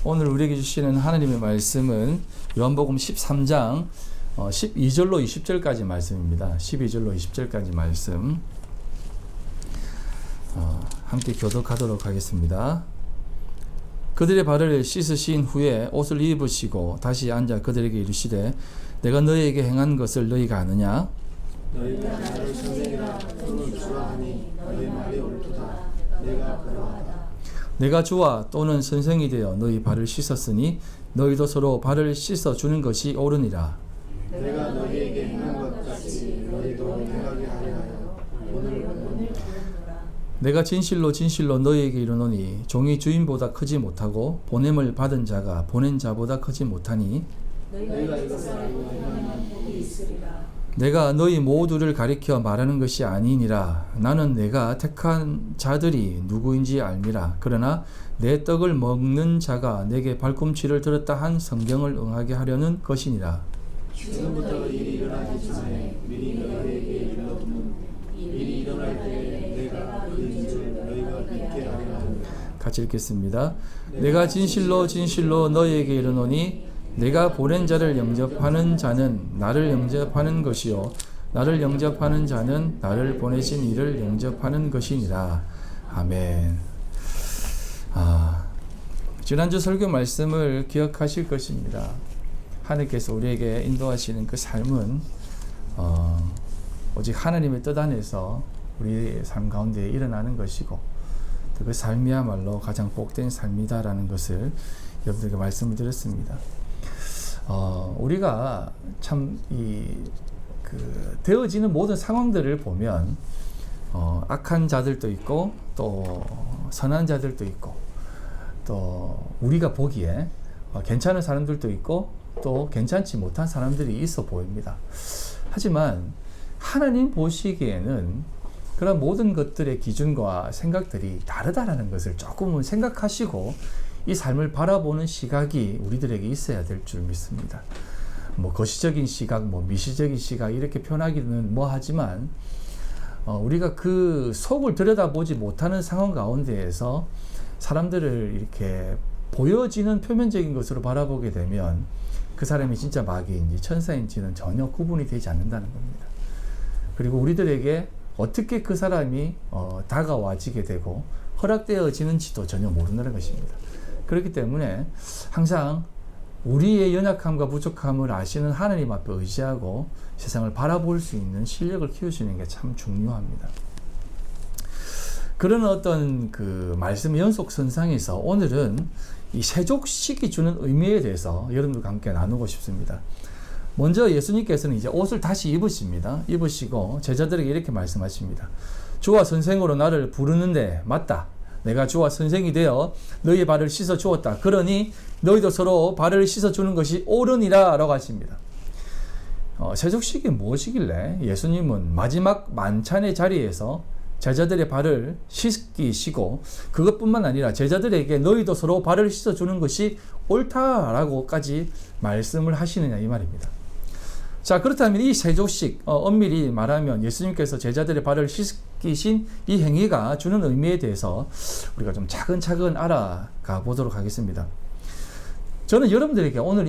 오늘 우리에게 주시는 하나님의 말씀은 요한복음 13장 12절로 20절까지 말씀입니다. 12절로 20절까지 말씀 함께 교독하도록 하겠습니다. 그들의 발을 씻으신 후에 옷을 입으시고 다시 앉아 그들에게 이르시되 내가 너희에게 행한 것을 너희가 아느냐? 너희가 나를 선생이라 또는 주라 하니 너희 말이 옳도다. 내가 그러하다. 내가 주와 또는 선생이 되어 너희 발을 씻었으니 너희도 서로 발을 씻어 주는 것이 옳으니라. 내가 너희에게 행한 것 같이 너희도 행하게 하려 하여 오늘 내가 진실로 진실로 너희에게 이르노니 종이 주인보다 크지 못하고 보냄을 받은 자가 보낸 자보다 크지 못하니 너희가 이것을 알고 행하면 복이 있으리라. 내가 너희 모두를 가리켜 말하는 것이 아니니라. 나는 내가 택한 자들이 누구인지 알미라. 그러나 내 떡을 먹는 자가 내게 발꿈치를 들었다 한 성경을 응하게 하려는 것이니라. 지금부터 일이 일어나기 전에 미리 너희에게 일러두면 일이 일어날 때에 내가 그인 줄 너희가 믿게 하려 합니다. 같이 읽겠습니다. 내가 진실로 진실로 너희에게 이르노니 내가 보낸 자를 영접하는 자는 나를 영접하는 것이요 나를 영접하는 자는 나를 보내신 이를 영접하는 것이니라. 아멘. 지난주 설교 말씀을 기억하실 것입니다. 하나님께서 우리에게 인도하시는 그 삶은 오직 하나님의 뜻 안에서 우리의 삶 가운데 일어나는 것이고 또 그 삶이야말로 가장 복된 삶이다라는 것을 여러분들에게 말씀을 드렸습니다. 우리가 참 되어지는 모든 상황들을 보면 악한 자들도 있고 또 선한 자들도 있고 또 우리가 보기에 괜찮은 사람들도 있고 또 괜찮지 못한 사람들이 있어 보입니다. 하지만 하나님 보시기에는 그런 모든 것들의 기준과 생각들이 다르다라는 것을 조금은 생각하시고 이 삶을 바라보는 시각이 우리들에게 있어야 될 줄 믿습니다. 거시적인 시각, 미시적인 시각 이렇게 표현하기는 하지만 우리가 그 속을 들여다보지 못하는 상황 가운데에서 사람들을 이렇게 보여지는 표면적인 것으로 바라보게 되면 그 사람이 진짜 마귀인지 천사인지는 전혀 구분이 되지 않는다는 겁니다. 그리고 우리들에게 어떻게 그 사람이 다가와지게 되고 허락되어지는지도 전혀 모르는 것입니다. 그렇기 때문에 항상 우리의 연약함과 부족함을 아시는 하나님 앞에 의지하고 세상을 바라볼 수 있는 실력을 키우시는 게 참 중요합니다. 그런 어떤 그 말씀의 연속선상에서 오늘은 이 세족식이 주는 의미에 대해서 여러분들과 함께 나누고 싶습니다. 먼저 예수님께서는 이제 옷을 다시 입으십니다. 입으시고 제자들에게 이렇게 말씀하십니다. 주와 선생으로 나를 부르는데 맞다. 내가 주와 선생이 되어 너희의 발을 씻어 주었다. 그러니 너희도 서로 발을 씻어 주는 것이 옳으니라 라고 하십니다. 세족식이 무엇이길래 예수님은 마지막 만찬의 자리에서 제자들의 발을 씻기시고 그것뿐만 아니라 제자들에게 너희도 서로 발을 씻어 주는 것이 옳다라고까지 말씀을 하시느냐 이 말입니다. 자, 그렇다면 이 세족식, 엄밀히 말하면 예수님께서 제자들의 발을 씻기신 이 행위가 주는 의미에 대해서 우리가 좀 차근차근 알아가 보도록 하겠습니다. 저는 여러분들에게 오늘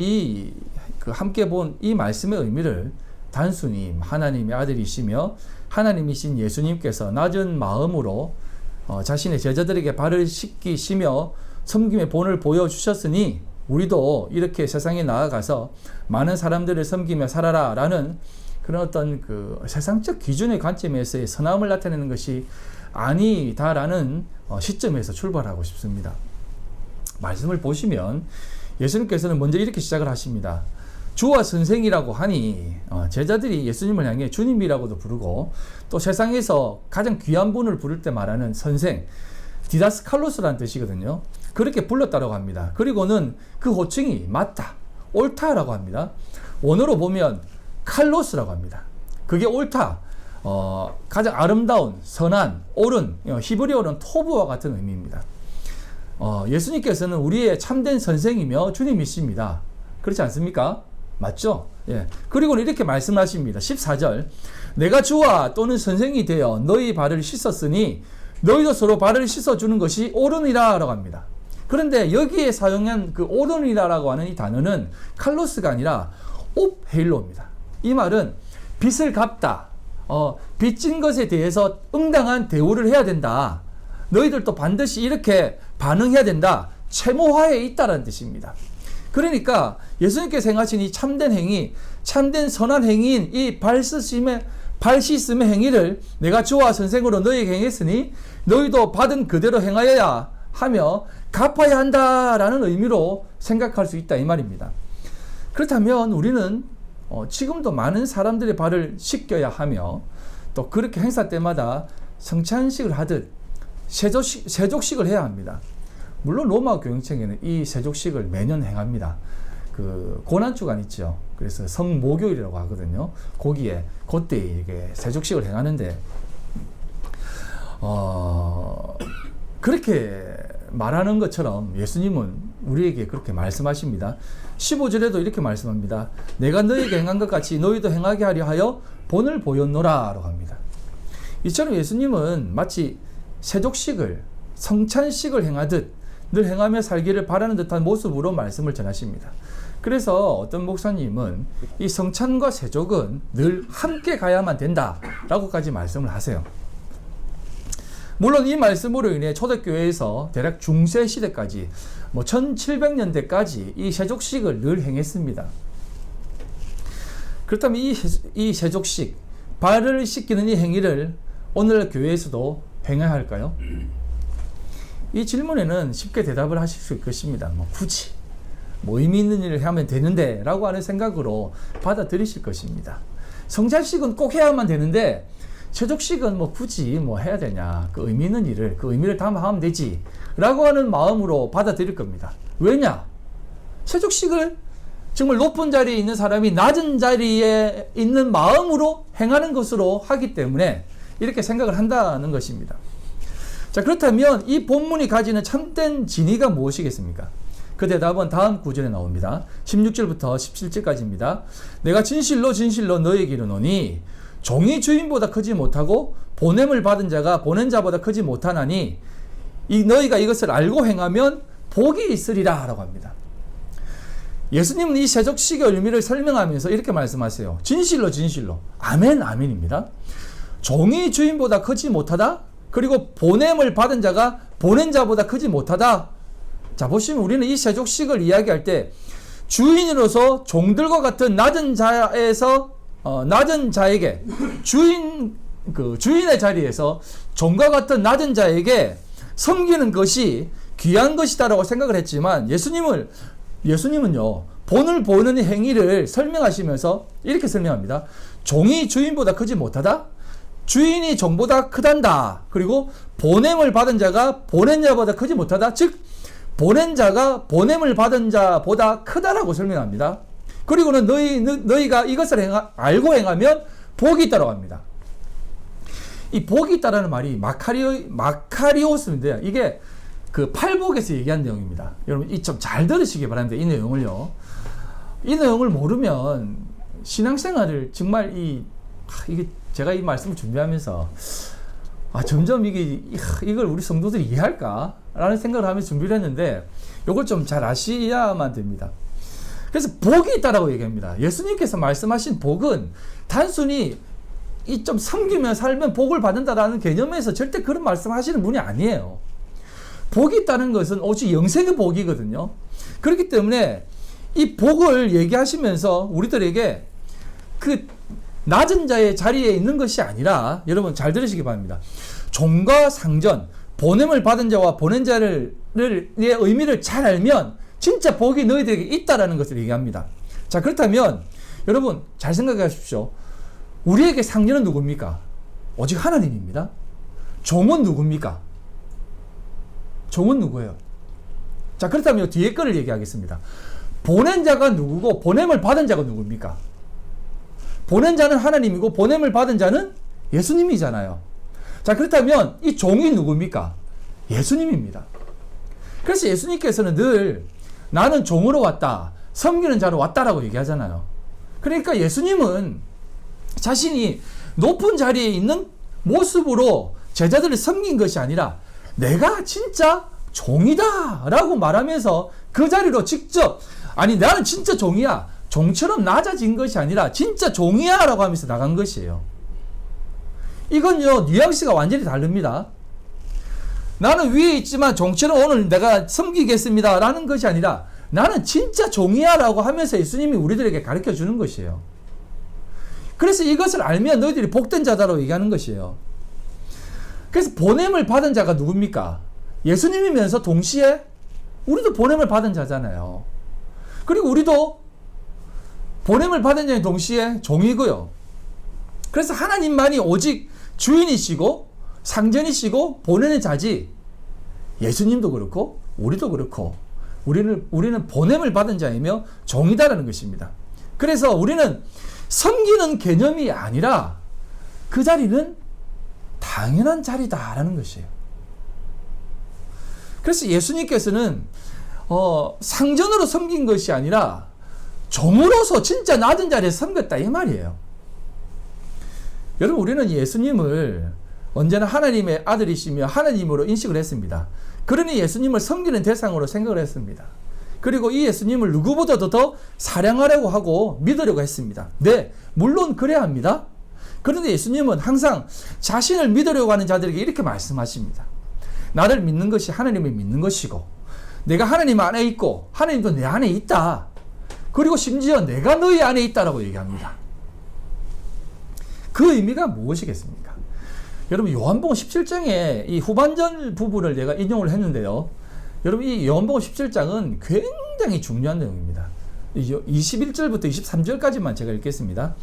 함께 본 이 말씀의 의미를 단순히 하나님의 아들이시며 하나님이신 예수님께서 낮은 마음으로 자신의 제자들에게 발을 씻기시며 섬김의 본을 보여주셨으니 우리도 이렇게 세상에 나아가서 많은 사람들을 섬기며 살아라 라는 그런 어떤 그 세상적 기준의 관점에서의 선함을 나타내는 것이 아니다라는 시점에서 출발하고 싶습니다. 말씀을 보시면 예수님께서는 먼저 이렇게 시작을 하십니다. 주와 선생이라고 하니 제자들이 예수님을 향해 주님이라고도 부르고 또 세상에서 가장 귀한 분을 부를 때 말하는 선생, 디다스칼로스라는 뜻이거든요. 그렇게 불렀다고 합니다. 그리고는 그 호칭이 맞다, 옳다라고 합니다. 원어로 보면 칼로스라고 합니다. 그게 옳다, 가장 아름다운, 선한, 옳은, 히브리어로는 토브와 같은 의미입니다. 예수님께서는 우리의 참된 선생이며 주님이십니다. 그렇지 않습니까? 맞죠? 예. 그리고는 이렇게 말씀하십니다. 14절. 내가 주와 또는 선생이 되어 너희 발을 씻었으니 너희도 서로 발을 씻어주는 것이 옳으니라 라고 합니다. 그런데 여기에 사용한 그 오르니라라고 하는 이 단어는 칼로스가 아니라 옵헤일로입니다. 이 말은 빚을 갚다, 빚진 것에 대해서 응당한 대우를 해야 된다. 너희들도 반드시 이렇게 반응해야 된다. 채모화에 있다라는 뜻입니다. 그러니까 예수님께서 행하신 이 참된 행위, 참된 선한 행위인 이 발씻음의 행위를 내가 주와 선생으로 너희에게 행했으니 너희도 받은 그대로 행하여야 하며 갚아야 한다라는 의미로 생각할 수 있다 이 말입니다. 그렇다면 우리는 지금도 많은 사람들의 발을 씻겨야 하며 또 그렇게 행사 때마다 성찬식을 하듯 세족식을 해야 합니다. 물론 로마 교행청에는 이 세족식을 매년 행합니다. 그 고난주간 있죠. 그래서 성모교일이라고 하거든요. 거기에 그때 이게 세족식을 행하는데 그렇게 말하는 것처럼 예수님은 우리에게 그렇게 말씀하십니다. 15절에도 이렇게 말씀합니다. 내가 너희에게 행한 것 같이 너희도 행하게 하려 하여 본을 보였노라 라고 합니다. 이처럼 예수님은 마치 세족식을 성찬식을 행하듯 늘 행하며 살기를 바라는 듯한 모습으로 말씀을 전하십니다. 그래서 어떤 목사님은 이 성찬과 세족은 늘 함께 가야만 된다라고까지 말씀을 하세요. 물론 이 말씀으로 인해 초대교회에서 대략 중세 시대까지 1700년대까지 이 세족식을 늘 행했습니다. 그렇다면 이 세족식, 발을 씻기는 이 행위를 오늘 교회에서도 행해야 할까요? 이 질문에는 쉽게 대답을 하실 수 있을 것입니다. 굳이 의미 있는 일을 하면 되는데 라고 하는 생각으로 받아들이실 것입니다. 성찬식은 꼭 해야만 되는데 세족식은 굳이 해야 되냐, 그 의미 있는 일을, 그 의미를 담아하면 되지 라고 하는 마음으로 받아들일 겁니다. 왜냐? 세족식을 정말 높은 자리에 있는 사람이 낮은 자리에 있는 마음으로 행하는 것으로 하기 때문에 이렇게 생각을 한다는 것입니다. 자, 그렇다면 이 본문이 가지는 참된 진의가 무엇이겠습니까? 그 대답은 다음 구절에 나옵니다. 16절부터 17절까지입니다. 내가 진실로 진실로 너희에게 이르노니 종이 주인보다 크지 못하고 보냄을 받은 자가 보낸 자보다 크지 못하나니 너희가 이것을 알고 행하면 복이 있으리라 라고 합니다. 예수님은 이 세족식의 의미를 설명하면서 이렇게 말씀하세요. 진실로 진실로. 아멘 아멘입니다. 종이 주인보다 크지 못하다. 그리고 보냄을 받은 자가 보낸 자보다 크지 못하다. 자, 보시면 우리는 이 세족식을 이야기할 때 주인으로서 종들과 같은 낮은 자에게 주인의 자리에서 종과 같은 낮은 자에게 섬기는 것이 귀한 것이다라고 생각을 했지만 예수님은요 본을 보는 행위를 설명하시면서 이렇게 설명합니다. 종이 주인보다 크지 못하다. 주인이 종보다 크단다. 그리고 보냄을 받은 자가 보낸 자보다 크지 못하다. 즉 보낸 자가 보냄을 받은 자보다 크다라고 설명합니다. 그리고는 너희가 이것을 알고 행하면 복이 있다고 합니다. 이 복이 있다라는 말이 마카리오스인데 이게 그 팔복에서 얘기한 내용입니다. 여러분 이 좀 잘 들으시기 바랍니다. 이 내용을요. 이 내용을 모르면 신앙생활을 정말 이게 제가 이 말씀을 준비하면서 점점 이걸 우리 성도들이 이해할까? 라는 생각을 하면서 준비를 했는데 이걸 좀 잘 아셔야만 됩니다. 그래서 복이 있다라고 얘기합니다. 예수님께서 말씀하신 복은 단순히 좀 섬기며 살면 복을 받는다라는 개념에서 절대 그런 말씀하시는 분이 아니에요. 복이 있다는 것은 오직 영생의 복이거든요. 그렇기 때문에 이 복을 얘기하시면서 우리들에게 그 낮은 자의 자리에 있는 것이 아니라 여러분 잘 들으시기 바랍니다. 종과 상전, 보냄을 받은 자와 보낸 자의 의미를 잘 알면 진짜 복이 너희들에게 있다라는 것을 얘기합니다. 자, 그렇다면 여러분 잘 생각해 하십시오. 우리에게 상전은 누굽니까? 오직 하나님입니다. 종은 누굽니까? 종은 누구예요? 자, 그렇다면 뒤에 거를 얘기하겠습니다. 보낸 자가 누구고 보냄을 받은 자가 누굽니까? 보낸 자는 하나님이고 보냄을 받은 자는 예수님이잖아요. 자, 그렇다면 이 종이 누굽니까? 예수님입니다. 그래서 예수님께서는 늘 나는 종으로 왔다, 섬기는 자로 왔다라고 얘기하잖아요. 그러니까 예수님은 자신이 높은 자리에 있는 모습으로 제자들을 섬긴 것이 아니라 내가 진짜 종이다 라고 말하면서 그 자리로 직접 아니 나는 진짜 종이야, 종처럼 낮아진 것이 아니라 진짜 종이야 라고 하면서 나간 것이에요. 이건요 뉘앙스가 완전히 다릅니다. 나는 위에 있지만 종처럼 오늘 내가 섬기겠습니다 라는 것이 아니라 나는 진짜 종이야 라고 하면서 예수님이 우리들에게 가르쳐 주는 것이에요. 그래서 이것을 알면 너희들이 복된 자다라고 얘기하는 것이에요. 그래서 보냄을 받은 자가 누굽니까? 예수님이면서 동시에 우리도 보냄을 받은 자잖아요. 그리고 우리도 보냄을 받은 자인 동시에 종이고요. 그래서 하나님만이 오직 주인이시고 상전이시고 보내는 자지, 예수님도 그렇고 우리도 그렇고 우리는 보냄을 받은 자이며 종이다라는 것입니다. 그래서 우리는 섬기는 개념이 아니라 그 자리는 당연한 자리다라는 것이에요. 그래서 예수님께서는 상전으로 섬긴 것이 아니라 종으로서 진짜 낮은 자리에 섬겼다 이 말이에요. 여러분, 우리는 예수님을 언제나 하나님의 아들이시며 하나님으로 인식을 했습니다. 그러니 예수님을 섬기는 대상으로 생각을 했습니다. 그리고 이 예수님을 누구보다도 더 사랑하려고 하고 믿으려고 했습니다. 네, 물론 그래야 합니다. 그런데 예수님은 항상 자신을 믿으려고 하는 자들에게 이렇게 말씀하십니다. 나를 믿는 것이 하나님을 믿는 것이고, 내가 하나님 안에 있고 하나님도 내 안에 있다. 그리고 심지어 내가 너희 안에 있다라고 얘기합니다. 그 의미가 무엇이겠습니까? 여러분, 요한복음 17장에 이 후반전 부분을 내가 인용을 했는데요. 여러분, 이 요한복음 17장은 굉장히 중요한 내용입니다. 21절부터 23절까지만 제가 읽겠습니다.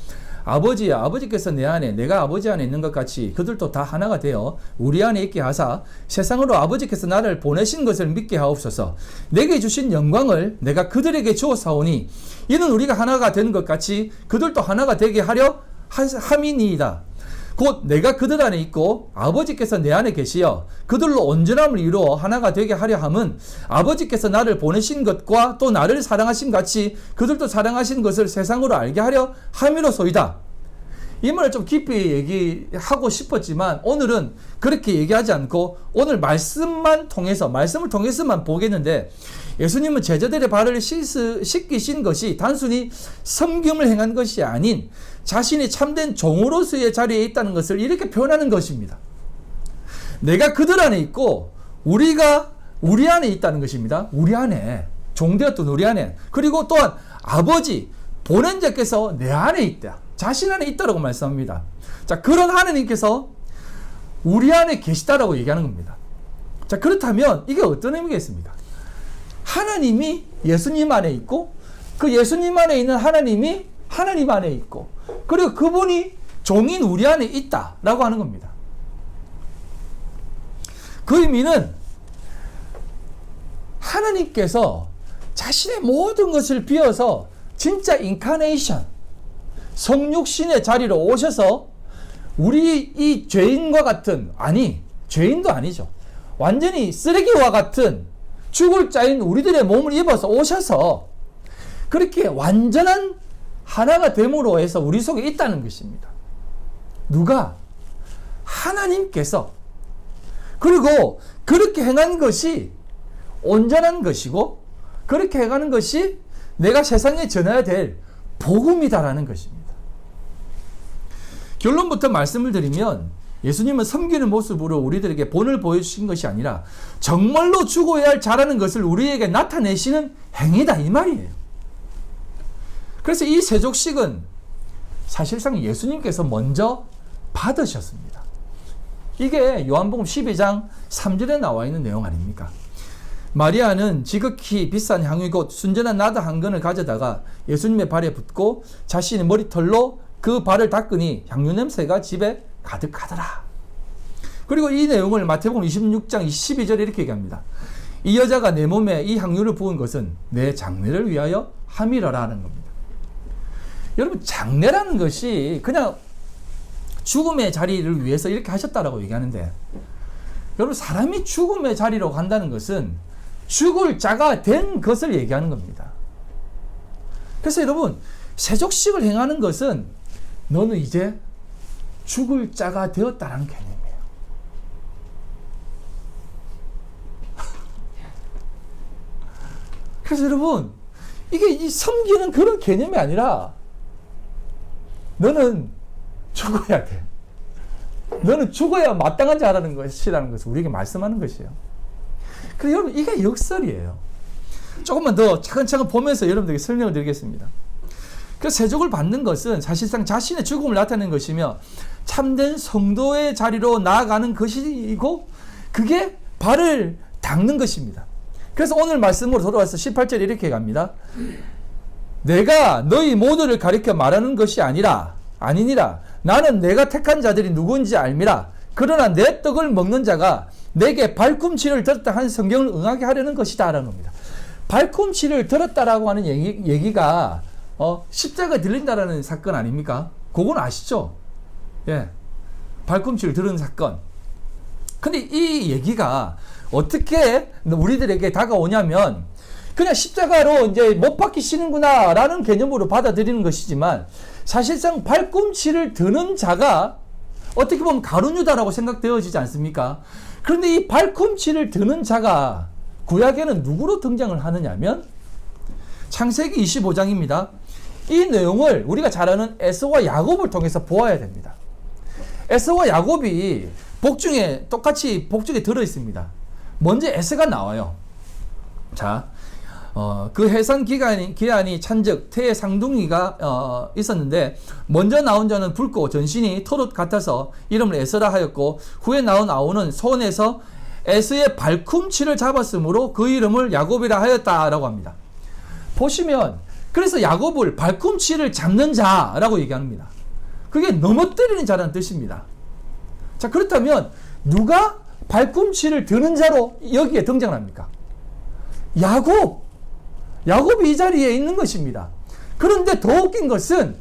아버지야, 아버지께서 내 안에 내가 아버지 안에 있는 것 같이 그들도 다 하나가 되어 우리 안에 있게 하사 세상으로 아버지께서 나를 보내신 것을 믿게 하옵소서. 내게 주신 영광을 내가 그들에게 주었사오니 이는 우리가 하나가 된 것 같이 그들도 하나가 되게 하려 함이니이다. 곧 내가 그들 안에 있고 아버지께서 내 안에 계시어 그들로 온전함을 이루어 하나가 되게 하려 함은 아버지께서 나를 보내신 것과 또 나를 사랑하신 같이 그들도 사랑하신 것을 세상으로 알게 하려 함이로소이다. 이 말을 좀 깊이 얘기하고 싶었지만 오늘은 그렇게 얘기하지 않고 오늘 말씀을 통해서만 보겠는데, 예수님은 제자들의 발을 씻기신 것이 단순히 섬김을 행한 것이 아닌 자신이 참된 종으로서의 자리에 있다는 것을 이렇게 표현하는 것입니다. 내가 그들 안에 있고 우리가 우리 안에 있다는 것입니다. 우리 안에, 종되었던 우리 안에. 그리고 또한 아버지, 보낸 자께서 내 안에 있다. 자신 안에 있다라고 말씀합니다. 자, 그런 하나님께서 우리 안에 계시다라고 얘기하는 겁니다. 자, 그렇다면 이게 어떤 의미겠습니까? 하나님이 예수님 안에 있고 그 예수님 안에 있는 하나님이 하나님 안에 있고 그리고 그분이 종인 우리 안에 있다라고 하는 겁니다. 그 의미는 하나님께서 자신의 모든 것을 비워서 진짜 인카네이션, 성육신의 자리로 오셔서 우리 이 죄인과 같은, 아니 죄인도 아니죠, 완전히 쓰레기와 같은 죽을 자인 우리들의 몸을 입어서 오셔서 그렇게 완전한 하나가 됨으로 해서 우리 속에 있다는 것입니다. 누가? 하나님께서. 그리고 그렇게 행한 것이 온전한 것이고 그렇게 행하는 것이 내가 세상에 전해야 될 복음이다라는 것입니다. 결론부터 말씀을 드리면 예수님은 섬기는 모습으로 우리들에게 본을 보여주신 것이 아니라 정말로 죽어야 할 자라는 것을 우리에게 나타내시는 행위다 이 말이에요. 그래서 이 세족식은 사실상 예수님께서 먼저 받으셨습니다. 이게 요한복음 12장 3절에 나와 있는 내용 아닙니까? 마리아는 지극히 비싼 향유 곧 순전한 나드 한 근을 가져다가 예수님의 발에 붓고 자신의 머리털로 그 발을 닦으니 향유 냄새가 집에 가득하더라. 그리고 이 내용을 마태복음 26장 22절에 이렇게 얘기합니다. 이 여자가 내 몸에 이 향유를 부은 것은 내 장례를 위하여 함이라라는 겁니다. 여러분, 장례라는 것이 그냥 죽음의 자리를 위해서 이렇게 하셨다라고 얘기하는데, 여러분, 사람이 죽음의 자리로 간다는 것은 죽을 자가 된 것을 얘기하는 겁니다. 그래서 여러분, 세족식을 행하는 것은 너는 이제 죽을 자가 되었다는 개념이에요. 그래서 여러분, 이게 이 섬기는 그런 개념이 아니라 너는 죽어야 돼. 너는 죽어야 마땅한 자라는 것이라는 것을 우리에게 말씀하는 것이에요. 그래서 여러분, 이게 역설이에요. 조금만 더 차근차근 보면서 여러분들에게 설명을 드리겠습니다. 그 세족을 받는 것은 사실상 자신의 죽음을 나타내는 것이며 참된 성도의 자리로 나아가는 것이고 그게 발을 닦는 것입니다. 그래서 오늘 말씀으로 돌아와서 18절에 이렇게 갑니다. 내가 너희 모두를 가리켜 말하는 것이 아니니라. 나는 내가 택한 자들이 누구인지 알미라. 그러나 내 떡을 먹는 자가 내게 발꿈치를 들었다 한 성경을 응하게 하려는 것이다 라는 겁니다. 발꿈치를 들었다라고 하는 얘기가 십자가에 들린다라는 사건 아닙니까? 그건 아시죠? 예. 발꿈치를 들은 사건. 근데 이 얘기가 어떻게 우리들에게 다가오냐면 그냥 십자가로 이제 못 박히시는구나 라는 개념으로 받아들이는 것이지만 사실상 발꿈치를 드는 자가 어떻게 보면 가룟 유다라고 생각되어지지 않습니까? 그런데 이 발꿈치를 드는 자가 구약에는 누구로 등장을 하느냐면 창세기 25장입니다. 이 내용을 우리가 잘 아는 에서와 야곱을 통해서 보아야 됩니다. 에서와 야곱이 복중에 똑같이 복중에 들어 있습니다. 먼저 에서가 나와요. 자, 그 해산 기한이 찬즉 태의 상둥이가 있었는데 먼저 나온 자는 붉고 전신이 털옷 같아서 이름을 에서라 하였고 후에 나온 아우는 손에서 에서의 발꿈치를 잡았으므로 그 이름을 야곱이라 하였다라고 합니다. 보시면 그래서 야곱을 발꿈치를 잡는 자라고 얘기합니다. 그게 넘어뜨리는 자라는 뜻입니다. 자, 그렇다면 누가 발꿈치를 드는 자로 여기에 등장합니까? 야곱이 이 자리에 있는 것입니다. 그런데 더 웃긴 것은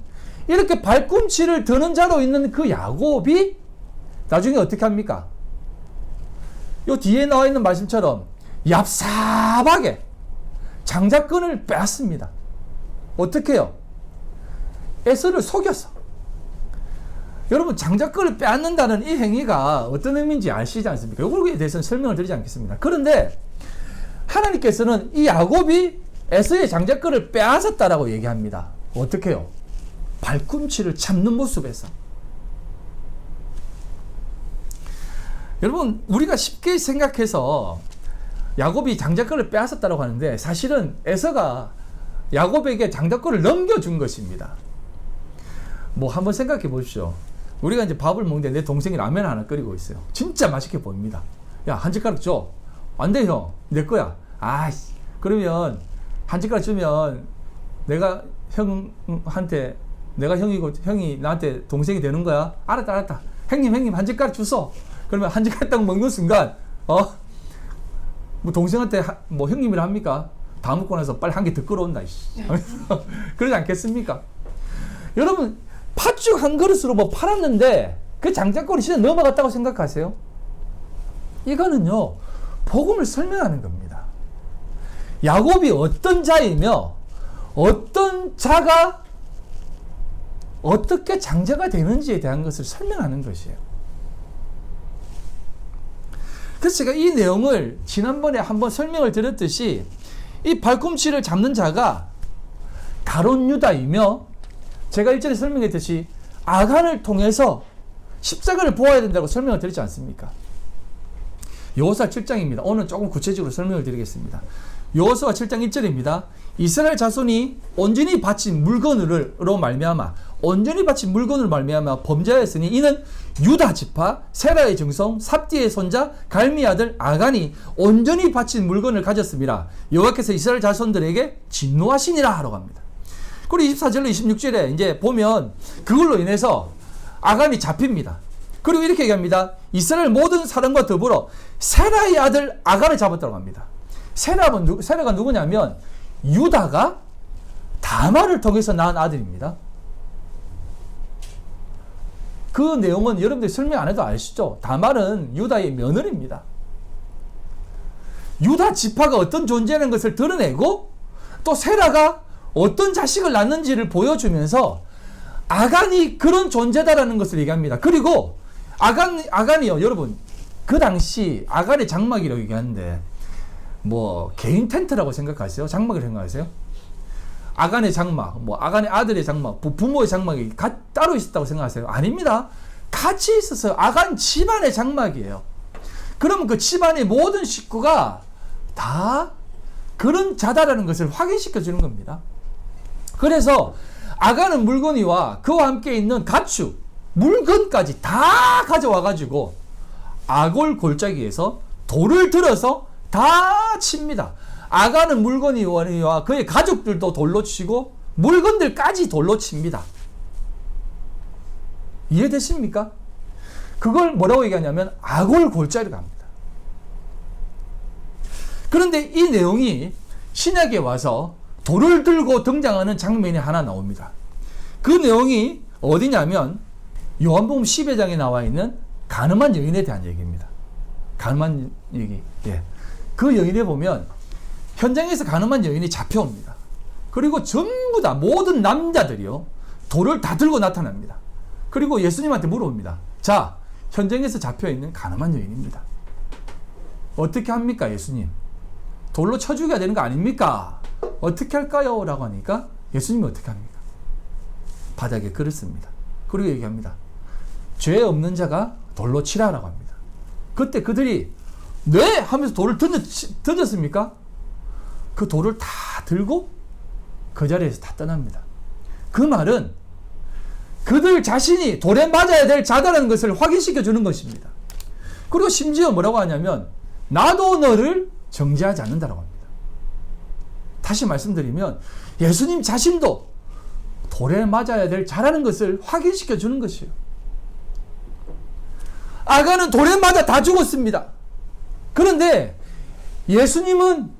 이렇게 발꿈치를 드는 자로 있는 그 야곱이 나중에 어떻게 합니까? 요 뒤에 나와 있는 말씀처럼 얍삽하게 장자권을 빼앗습니다. 어떻게 해요? 에서를 속여서. 여러분, 장자권을 빼앗는다는 이 행위가 어떤 의미인지 아시지 않습니까? 이거에 대해서는 설명을 드리지 않겠습니다. 그런데 하나님께서는 이 야곱이 에서의 장자권을 빼앗았다라고 얘기합니다. 어떻게 해요? 발꿈치를 잡는 모습에서. 여러분, 우리가 쉽게 생각해서 야곱이 장자권을 빼앗았다고 하는데 사실은 에서가 야곱에게 장자권을 넘겨준 것입니다. 뭐 한번 생각해 보십시오. 우리가 이제 밥을 먹는데 내 동생이 라면 하나 끓이고 있어요. 진짜 맛있게 보입니다. 야, 한 젓가락 줘. 안 돼, 형. 내 거야. 아이씨. 그러면 한 젓가락 주면 내가 형한테 내가 형이고 형이 나한테 동생이 되는 거야? 알았다. 형님 한 젓가락 주소. 그러면 한 젓가락 딱 먹는 순간 뭐 동생한테 뭐 형님이라 합니까? 다 먹고 나서 빨리 한 개 더 끌어온다. 그러지 않겠습니까? 여러분, 팥죽 한 그릇으로 뭐 팔았는데 그 장자권이 진짜 넘어갔다고 생각하세요? 이거는요, 복음을 설명하는 겁니다. 야곱이 어떤 자이며 어떤 자가 어떻게 장자가 되는지에 대한 것을 설명하는 것이에요. 그래서 제가 이 내용을 지난번에 한번 설명을 드렸듯이 이 발꿈치를 잡는 자가 가룟 유다이며 제가 일전에 설명했듯이 아간을 통해서 십자가를 보아야 된다고 설명을 드리지 않습니까? 여호수아 7장입니다. 오늘 조금 구체적으로 설명을 드리겠습니다. 여호수아 7장 1절입니다. 이스라엘 자손이 온전히 바친 물건으로 말미암아 범죄하였으니 이는 유다 지파 세라의 증손 삽디의 손자 갈미 아들 아간이 온전히 바친 물건을 가졌습니다. 여호와께서 이스라엘 자손들에게 진노하시니라 라고 합니다. 그리고 24절로 26절에 이제 보면 그걸로 인해서 아간이 잡힙니다. 그리고 이렇게 얘기합니다. 이스라엘 모든 사람과 더불어 세라의 아들 아간을 잡았다고 합니다. 세라가 누구냐면 유다가 다말을 통해서 낳은 아들입니다. 그 내용은 여러분들이 설명 안 해도 아시죠? 다말은 유다의 며느리입니다. 유다 지파가 어떤 존재라는 것을 드러내고 또 세라가 어떤 자식을 낳는지를 보여주면서 아간이 그런 존재다라는 것을 얘기합니다. 그리고 아간이요, 여러분, 그 당시 아간의 장막이라고 얘기하는데 뭐 개인 텐트라고 생각하세요? 장막을 생각하세요? 아간의 장막, 뭐 아간의 아들의 장막, 부모의 장막이 따로 있었다고 생각하세요? 아닙니다. 같이 있어서 아간 집안의 장막이에요. 그러면 그 집안의 모든 식구가 다 그런 자다라는 것을 확인시켜 주는 겁니다. 그래서 아간은 물건이와 그와 함께 있는 가축, 물건까지 다 가져와 가지고 아골 골짜기에서 돌을 들어서 다 칩니다. 아간은 물건이와 그의 가족들도 돌로 치고 물건들까지 돌로 칩니다. 이해되십니까? 그걸 뭐라고 얘기하냐면 아골 골짜기라고 합니다. 그런데 이 내용이 신약에 와서 돌을 들고 등장하는 장면이 하나 나옵니다. 그 내용이 어디냐면 요한복음 10회장에 나와 있는 가늠한 여인에 대한 얘기입니다. 가늠한 얘기. 예. 그 여인에 보면 현장에서 가늠한 여인이 잡혀옵니다. 그리고 전부 다 모든 남자들이요 돌을 다 들고 나타납니다. 그리고 예수님한테 물어봅니다. 자, 현장에서 잡혀있는 가늠한 여인입니다. 어떻게 합니까, 예수님? 돌로 쳐 죽여야 되는 거 아닙니까? 어떻게 할까요? 라고 하니까 예수님이 어떻게 합니까? 바닥에 글을 씁니다. 그리고 얘기합니다. 죄 없는 자가 돌로 치라라고 합니다. 그때 그들이 네! 하면서 돌을 던졌습니까? 그 돌을 다 들고 그 자리에서 다 떠납니다. 그 말은 그들 자신이 돌에 맞아야 될 자다라는 것을 확인시켜 주는 것입니다. 그리고 심지어 뭐라고 하냐면 나도 너를 정죄하지 않는다라고 합니다. 다시 말씀드리면 예수님 자신도 돌에 맞아야 될 자라는 것을 확인시켜 주는 것이에요. 아간은 돌에 맞아 다 죽었습니다. 그런데 예수님은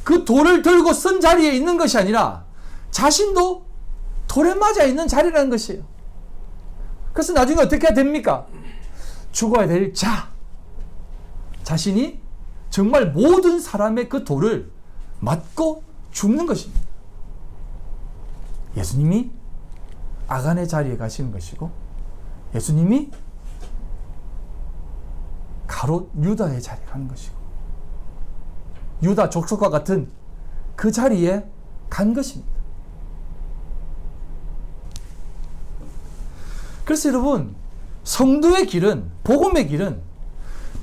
그 돌을 들고 쓴 자리에 있는 것이 아니라 자신도 돌에 맞아 있는 자리라는 것이에요. 그래서 나중에 어떻게 해야 됩니까? 죽어야 될 자신이 정말 모든 사람의 그 돌을 맞고 죽는 것입니다. 예수님이 아간의 자리에 가시는 것이고 예수님이 가롯 유다의 자리에 가는 것이고 유다 족속과 같은 그 자리에 간 것입니다. 그래서 여러분 성도의 길은 복음의 길은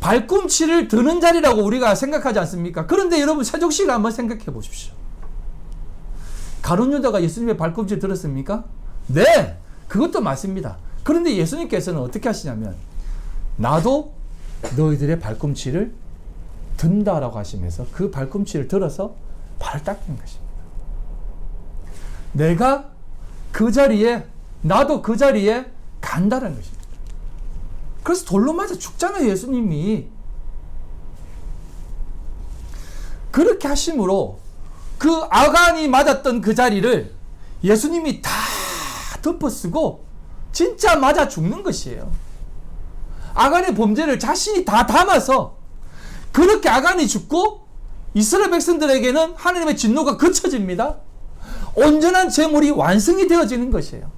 발꿈치를 드는 자리라고 우리가 생각하지 않습니까? 그런데 여러분 세족식을 한번 생각해 보십시오. 가룟 유다가 예수님의 발꿈치를 들었습니까? 네! 그것도 맞습니다. 그런데 예수님께서는 어떻게 하시냐면 나도 너희들의 발꿈치를 든다라고 하시면서 그 발꿈치를 들어서 발을 닦는 것입니다. 내가 그 자리에 나도 그 자리에 간다는 것입니다. 그래서 돌로 맞아 죽잖아요, 예수님이. 그렇게 하심으로 그 아간이 맞았던 그 자리를 예수님이 다 덮어쓰고 진짜 맞아 죽는 것이에요. 아간의 범죄를 자신이 다 담아서 그렇게 아간이 죽고 이스라엘 백성들에게는 하나님의 진노가 그쳐집니다. 온전한 제물이 완성이 되어지는 것이에요.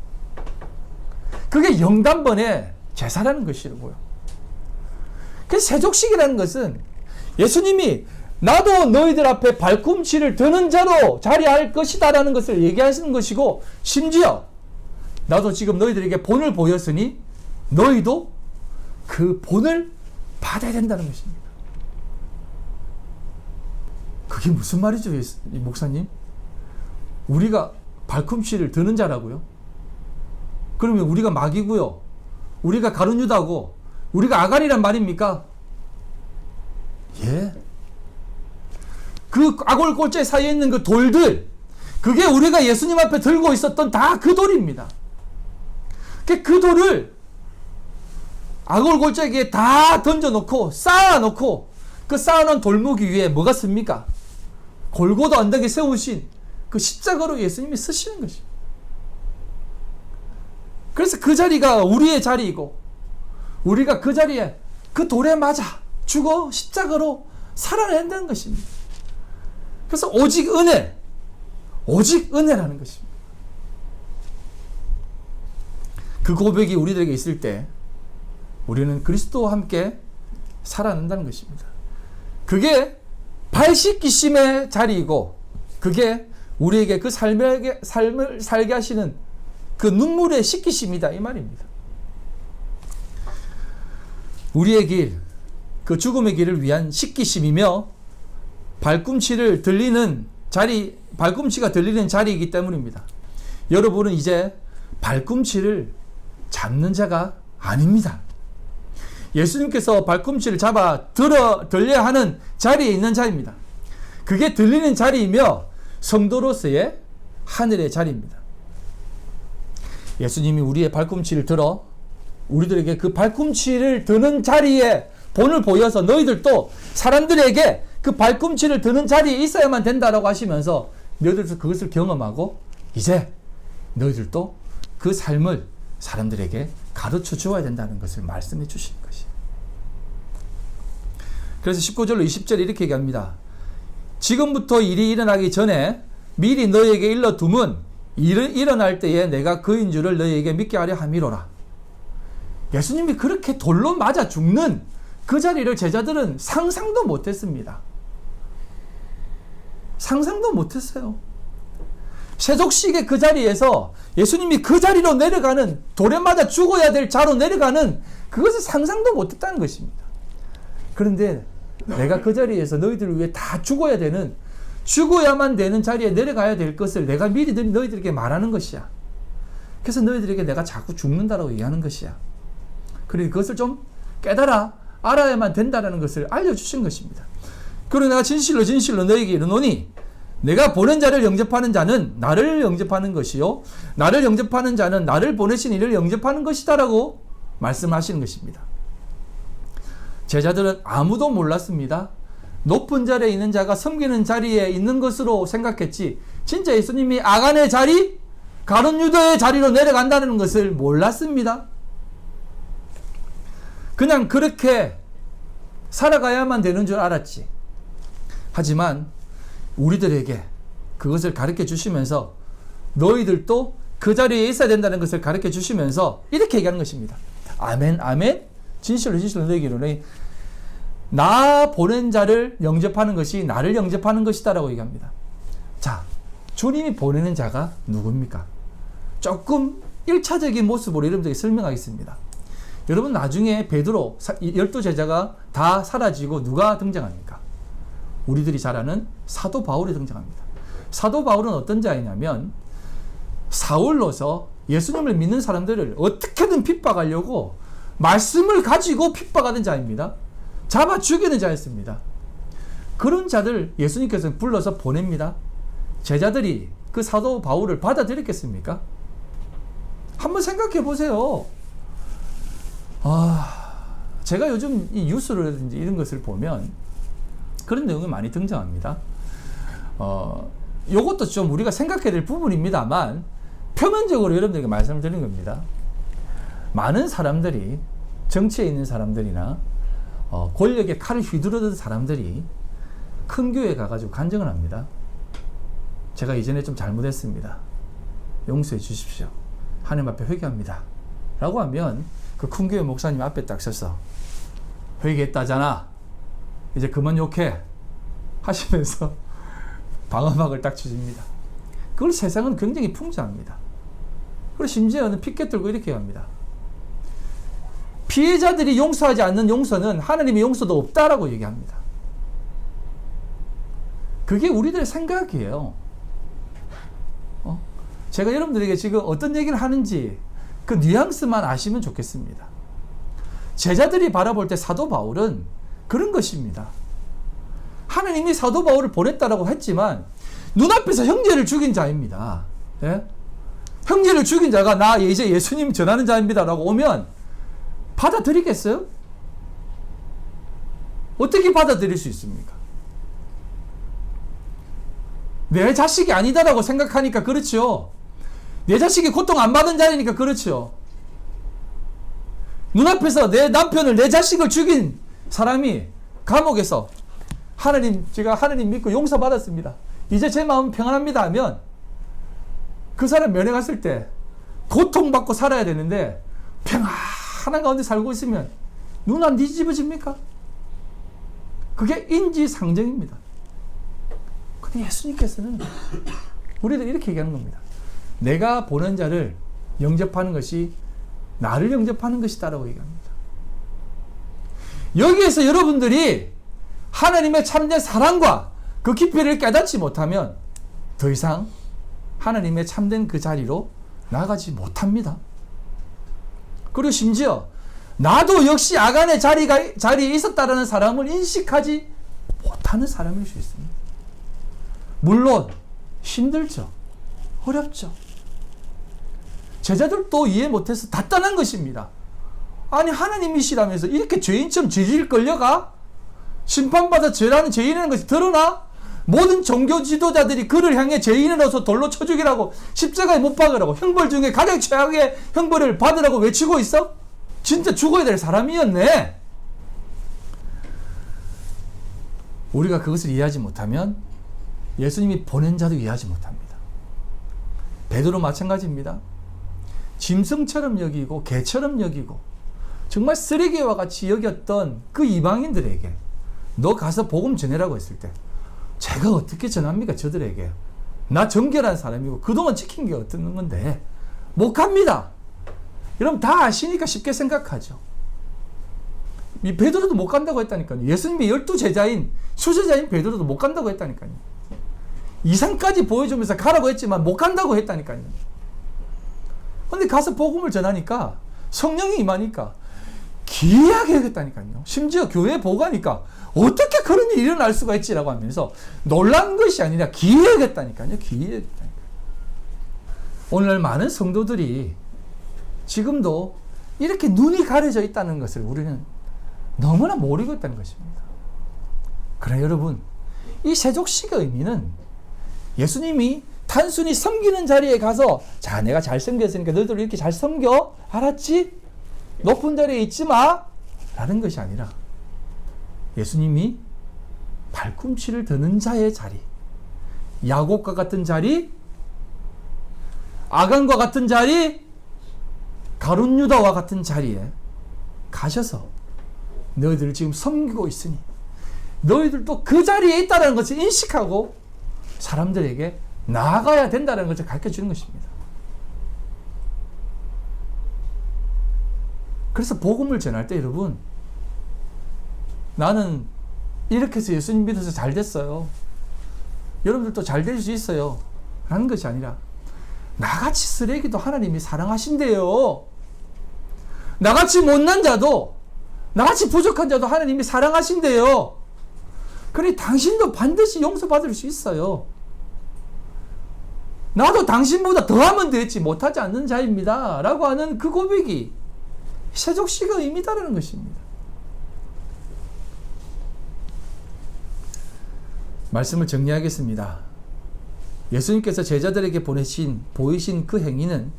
그게 영단번의 제사라는 것이고요. 그 세족식이라는 것은 예수님이 나도 너희들 앞에 발꿈치를 드는 자로 자리할 것이다라는 것을 얘기하시는 것이고 심지어 나도 지금 너희들에게 본을 보였으니 너희도 그 본을 받아야 된다는 것입니다. 그게 무슨 말이죠, 목사님? 우리가 발꿈치를 드는 자라고요? 그러면 우리가 마귀고요. 우리가 가룟 유다고 우리가 아간이란 말입니까? 예. 그 아골 골짜기 사이에 있는 그 돌들, 그게 우리가 예수님 앞에 들고 있었던 다 그 돌입니다. 그 돌을 아골 골짜기에 다 던져놓고 쌓아놓고 그 쌓아놓은 돌무기 위에 뭐가 씁니까? 골고다 언덕에 세우신 그 십자가로 예수님이 쓰시는 것입니다. 그래서 그 자리가 우리의 자리이고 우리가 그 자리에 그 돌에 맞아 죽어 십자가로 살아낸다는 것입니다. 그래서 오직 은혜라는 것입니다. 그 고백이 우리들에게 있을 때 우리는 그리스도와 함께 살아낸다는 것입니다. 그게 발 씻기심의 자리이고 그게 우리에게 그 삶을 살게 하시는 그 눈물의 씻기심이다 이 말입니다. 우리의 길, 그 죽음의 길을 위한 씻기심이며 발꿈치가 들리는 자리이기 때문입니다. 여러분은 이제 발꿈치를 잡는 자가 아닙니다. 예수님께서 발꿈치를 잡아 들려야 하는 자리에 있는 자입니다. 그게 들리는 자리이며 성도로서의 하늘의 자리입니다. 예수님이 우리의 발꿈치를 들어 우리들에게 그 발꿈치를 드는 자리에 본을 보여서 너희들도 사람들에게 그 발꿈치를 드는 자리에 있어야만 된다라고 하시면서 너희들도 그것을 경험하고 이제 너희들도 그 삶을 사람들에게 가르쳐 주어야 된다는 것을 말씀해 주시는 것이에요. 그래서 19절로 20절에 이렇게 얘기합니다. 지금부터 일이 일어나기 전에 미리 너희에게 일러둠은 일어날 때에 내가 그인 줄을 너희에게 믿게 하려 함이로라. 예수님이 그렇게 돌로 맞아 죽는 그 자리를 제자들은 상상도 못했습니다. 상상도 못했어요. 세족식의 그 자리에서 예수님이 그 자리로 내려가는, 돌에 맞아 죽어야 될 자로 내려가는 그것을 상상도 못했다는 것입니다. 그런데 내가 그 자리에서 너희들을 위해 다 죽어야만 되는 자리에 내려가야 될 것을 내가 미리 너희들에게 말하는 것이야. 그래서 너희들에게 내가 자꾸 죽는다라고 얘기하는 것이야. 그리고 그것을 좀 알아야만 된다는 것을 알려주신 것입니다. 그리고 내가 진실로 너희에게 이르노니 내가 보낸 자를 영접하는 자는 나를 영접하는 것이요 나를 영접하는 자는 나를 보내신 이를 영접하는 것이다라고 말씀하시는 것입니다. 제자들은 아무도 몰랐습니다. 높은 자리에 있는 자가 섬기는 자리에 있는 것으로 생각했지 진짜 예수님이 아간의 자리, 가룟 유다의 자리로 내려간다는 것을 몰랐습니다. 그냥 그렇게 살아가야만 되는 줄 알았지. 하지만 우리들에게 그것을 가르쳐 주시면서 너희들도 그 자리에 있어야 된다는 것을 가르쳐 주시면서 이렇게 얘기하는 것입니다. 아멘 아멘 진실로 너희에게 이르노니 나 보낸 자를 영접하는 것이 나를 영접하는 것이다 라고 얘기합니다. 자, 주님이 보내는 자가 누굽니까? 조금 1차적인 모습으로 여러분들에게 설명하겠습니다. 여러분 나중에 베드로 12제자가 다 사라지고 누가 등장합니까? 우리들이 잘 아는 사도 바울이 등장합니다. 사도 바울은 어떤 자이냐면 사울로서 예수님을 믿는 사람들을 어떻게든 핍박하려고 말씀을 가지고 핍박하는 자입니다. 잡아 죽이는 자였습니다. 그런 자들 예수님께서 불러서 보냅니다. 제자들이 그 사도 바울을 받아들였겠습니까? 한번 생각해 보세요. 제가 요즘 이 뉴스라든지 이런 것을 보면 그런 내용이 많이 등장합니다. 요것도 좀 우리가 생각해야 될 부분입니다만 표면적으로 여러분들에게 말씀을 드리는 겁니다. 많은 사람들이 정치에 있는 사람들이나 권력의 칼을 휘두르던 사람들이 큰 교회에 가가지고 간증을 합니다. 제가 이전에 좀 잘못했습니다. 용서해 주십시오. 하나님 앞에 회개합니다. 라고 하면 그 큰 교회 목사님 앞에 딱 서서 회개했다잖아. 이제 그만 욕해. 하시면서 방어막을 딱 주십니다. 그걸 세상은 굉장히 풍자합니다. 그리고 심지어는 피켓 들고 이렇게 합니다. 피해자들이 용서하지 않는 용서는 하나님의 용서도 없다라고 얘기합니다. 그게 우리들의 생각이에요. 제가 여러분들에게 지금 어떤 얘기를 하는지 그 뉘앙스만 아시면 좋겠습니다. 제자들이 바라볼 때 사도 바울은 그런 것입니다. 하나님이 사도 바울을 보냈다라고 했지만 눈앞에서 형제를 죽인 자입니다. 예? 형제를 죽인 자가 나 이제 예수님 전하는 자입니다 라고 오면 받아들이겠어요? 어떻게 받아들일 수 있습니까? 내 자식이 아니다라고 생각하니까 그렇죠. 내 자식이 고통 안 받은 자리니까 그렇죠. 눈앞에서 내 남편을, 내 자식을 죽인 사람이 감옥에서 제가 하나님 믿고 용서받았습니다. 이제 제 마음 평안합니다 하면 그 사람 면회 갔을 때 고통받고 살아야 되는데 평안한 가운데 살고 있으면 눈 안 뒤집어집니까? 그게 인지상정입니다. 예수님께서는 우리들 이렇게 얘기하는 겁니다. 내가 보낸 자를 영접하는 것이 나를 영접하는 것이다라고 얘기합니다. 여기에서 여러분들이 하나님의 참된 사랑과 그 깊이를 깨닫지 못하면 더 이상 하나님의 참된 그 자리로 나가지 못합니다. 그리고 심지어 나도 역시 아간의 자리에 있었다라는 사람을 인식하지 못하는 사람일 수 있습니다. 물론 힘들죠. 어렵죠. 제자들도 이해 못해서 다 떠난 것입니다. 아니 하나님이시라면서 이렇게 죄인처럼 질질 끌려가? 심판받아 죄라는 죄인이라는 것이 드러나? 모든 종교 지도자들이 그를 향해 죄인으로서 돌로 쳐 죽이라고 십자가에 못 박으라고 형벌 중에 가장 최악의 형벌을 받으라고 외치고 있어? 진짜 죽어야 될 사람이었네. 우리가 그것을 이해하지 못하면 예수님이 보낸 자도 이해하지 못합니다. 베드로 마찬가지입니다. 짐승처럼 여기고 개처럼 여기고 정말 쓰레기와 같이 여겼던 그 이방인들에게 너 가서 복음 전해라고 했을 때 제가 어떻게 전합니까? 저들에게. 나 정결한 사람이고 그동안 지킨 게 어떤 건데 못 갑니다. 여러분 다 아시니까 쉽게 생각하죠. 이 베드로도 못 간다고 했다니까요. 예수님이 12제자인 수제자인 베드로도 못 간다고 했다니까요. 이상까지 보여주면서 가라고 했지만 못 간다고 했다니까요. 근데 가서 복음을 전하니까 성령이 임하니까 기이하게 여겼다니까요. 심지어 교회에 보고하니까 어떻게 그런 일이 일어날 수가 있지라고 하면서 놀란 것이 아니라 기이하게 여겼다니까요. 기이하게 여겼다니까요. 오늘날 많은 성도들이 지금도 이렇게 눈이 가려져 있다는 것을 우리는 너무나 모르고 있다는 것입니다. 그러나 여러분, 이 세족식의 의미는 예수님이 단순히 섬기는 자리에 가서 자 내가 잘 섬겼으니까 너희들 이렇게 잘 섬겨 알았지? 높은 자리에 있지 마 라는 것이 아니라 예수님이 발꿈치를 드는 자의 자리, 야곱과 같은 자리, 아간과 같은 자리, 가룟 유다와 같은 자리에 가셔서 너희들을 지금 섬기고 있으니 너희들도 그 자리에 있다는 것을 인식하고 사람들에게 나아가야 된다는 것을 가르쳐주는 것입니다. 그래서 복음을 전할 때 여러분 나는 이렇게 해서 예수님 믿어서 잘 됐어요. 여러분들도 잘 될 수 있어요. 라는 것이 아니라 나같이 쓰레기도 하나님이 사랑하신대요. 나같이 못난 자도 나같이 부족한 자도 하나님이 사랑하신대요. 그러니 당신도 반드시 용서받을 수 있어요. 나도 당신보다 더하면 되지 못하지 않는 자입니다. 라고 하는 그 고백이 세족식의 의미다라는 것입니다. 말씀을 정리하겠습니다. 예수님께서 제자들에게 보이신 그 행위는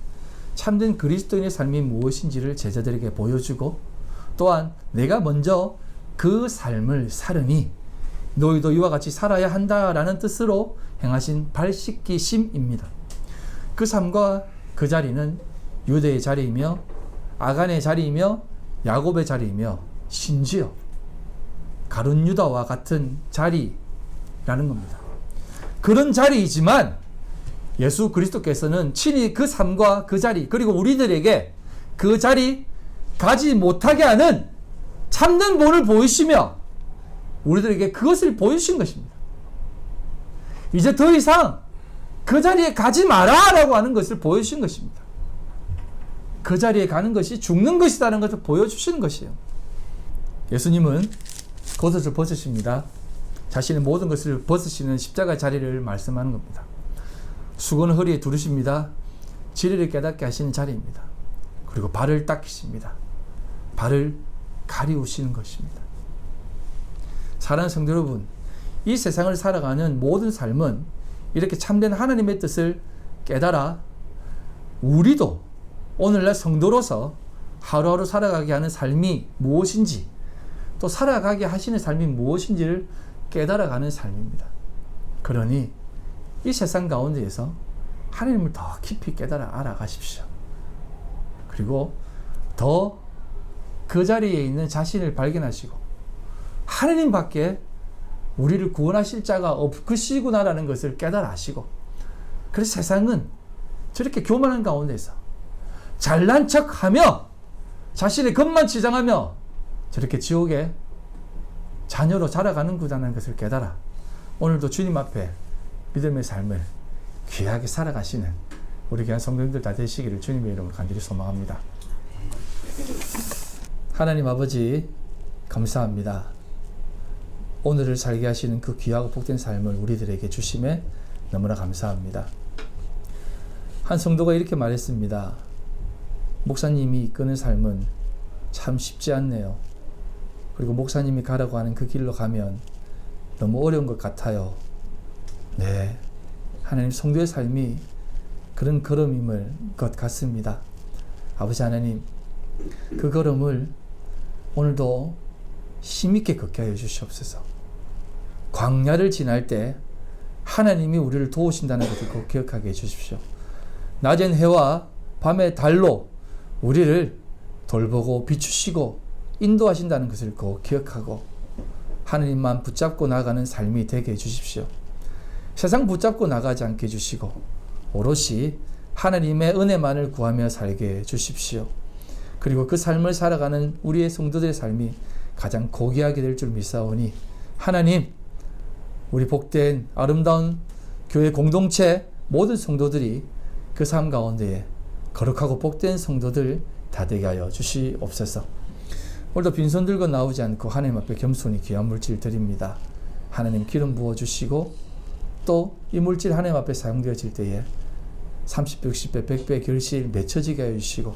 참된 그리스도인의 삶이 무엇인지를 제자들에게 보여주고 또한 내가 먼저 그 삶을 살으니 너희도 이와 같이 살아야 한다라는 뜻으로 행하신 발 씻기심입니다. 그 삶과 그 자리는 유대의 자리이며 아간의 자리이며 야곱의 자리이며 심지어 가룟 유다와 같은 자리라는 겁니다. 그런 자리이지만 예수 그리스도께서는 친히 그 삶과 그 자리 그리고 우리들에게 그 자리 가지 못하게 하는 참된 본을 보이시며 우리들에게 그것을 보여주신 것입니다. 이제 더 이상 그 자리에 가지 마라 라고 하는 것을 보여주신 것입니다. 그 자리에 가는 것이 죽는 것이라는 것을 보여주시는 것이에요. 예수님은 겉옷을 벗으십니다. 자신의 모든 것을 벗으시는 십자가 자리를 말씀하는 겁니다. 수건을 허리에 두르십니다. 진리를 깨닫게 하시는 자리입니다. 그리고 발을 닦으십니다. 발을 가리우시는 것입니다. 사랑하는 성도 여러분, 이 세상을 살아가는 모든 삶은 이렇게 참된 하나님의 뜻을 깨달아 우리도 오늘날 성도로서 하루하루 살아가게 하는 삶이 무엇인지 또 살아가게 하시는 삶이 무엇인지를 깨달아가는 삶입니다. 그러니 이 세상 가운데에서 하나님을 더 깊이 깨달아 알아가십시오. 그리고 더 그 자리에 있는 자신을 발견하시고 하나님밖에 우리를 구원하실 자가 없으시구나라는 것을 깨달아 하시고, 그래서 세상은 저렇게 교만한 가운데서 잘난 척하며 자신의 것만 치장하며 저렇게 지옥의 자녀로 자라가는구나라는 것을 깨달아 오늘도 주님 앞에 믿음의 삶을 귀하게 살아가시는 우리 귀한 성도님들 다 되시기를 주님의 이름으로 간절히 소망합니다. 하나님 아버지, 감사합니다. 오늘을 살게 하시는 그 귀하고 복된 삶을 우리들에게 주심에 너무나 감사합니다. 한 성도가 이렇게 말했습니다. 목사님이 이끄는 삶은 참 쉽지 않네요. 그리고 목사님이 가라고 하는 그 길로 가면 너무 어려운 것 같아요. 네, 하나님, 성도의 삶이 그런 걸음임을 것 같습니다. 아버지 하나님, 그 걸음을 오늘도 힘있게 걷게 하여 주시옵소서. 광야를 지날 때 하나님이 우리를 도우신다는 것을 꼭 기억하게 해주십시오. 낮엔 해와 밤의 달로 우리를 돌보고 비추시고 인도하신다는 것을 꼭 기억하고 하나님만 붙잡고 나가는 삶이 되게 해주십시오. 세상 붙잡고 나가지 않게 해주시고 오롯이 하나님의 은혜만을 구하며 살게 해주십시오. 그리고 그 삶을 살아가는 우리의 성도들의 삶이 가장 고귀하게 될 줄 믿사오니 하나님, 우리 복된 아름다운 교회 공동체 모든 성도들이 그 삶 가운데에 거룩하고 복된 성도들 다 되게 하여 주시옵소서. 오늘도 빈손 들고 나오지 않고 하나님 앞에 겸손히 귀한 물질 드립니다. 하나님 기름 부어주시고 또 이 물질 하나님 앞에 사용되어질 때에 30배, 60배, 100배 결실 맺혀지게 하여 주시고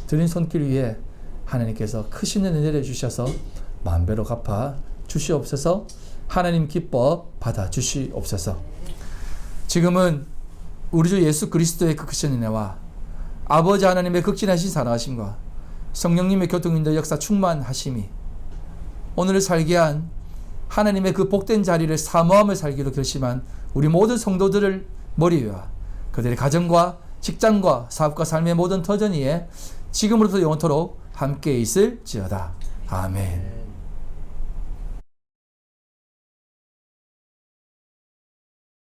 드린 손길 위에 하나님께서 크신 은혜 내려주셔서 만배로 갚아 주시옵소서. 하나님 기뻐 받아 주시옵소서. 지금은 우리 주 예수 그리스도의 그 크신 은혜와 아버지 하나님의 극진하신 사랑하심과 성령님의 교통인도 역사 충만하심이 오늘을 살게 한 하나님의 그 복된 자리를 사모함을 살기로 결심한 우리 모든 성도들을 머리 위와 그들의 가정과 직장과 사업과 삶의 모든 터전 위에 지금으로부터 영원토록 함께 있을지어다. 아멘.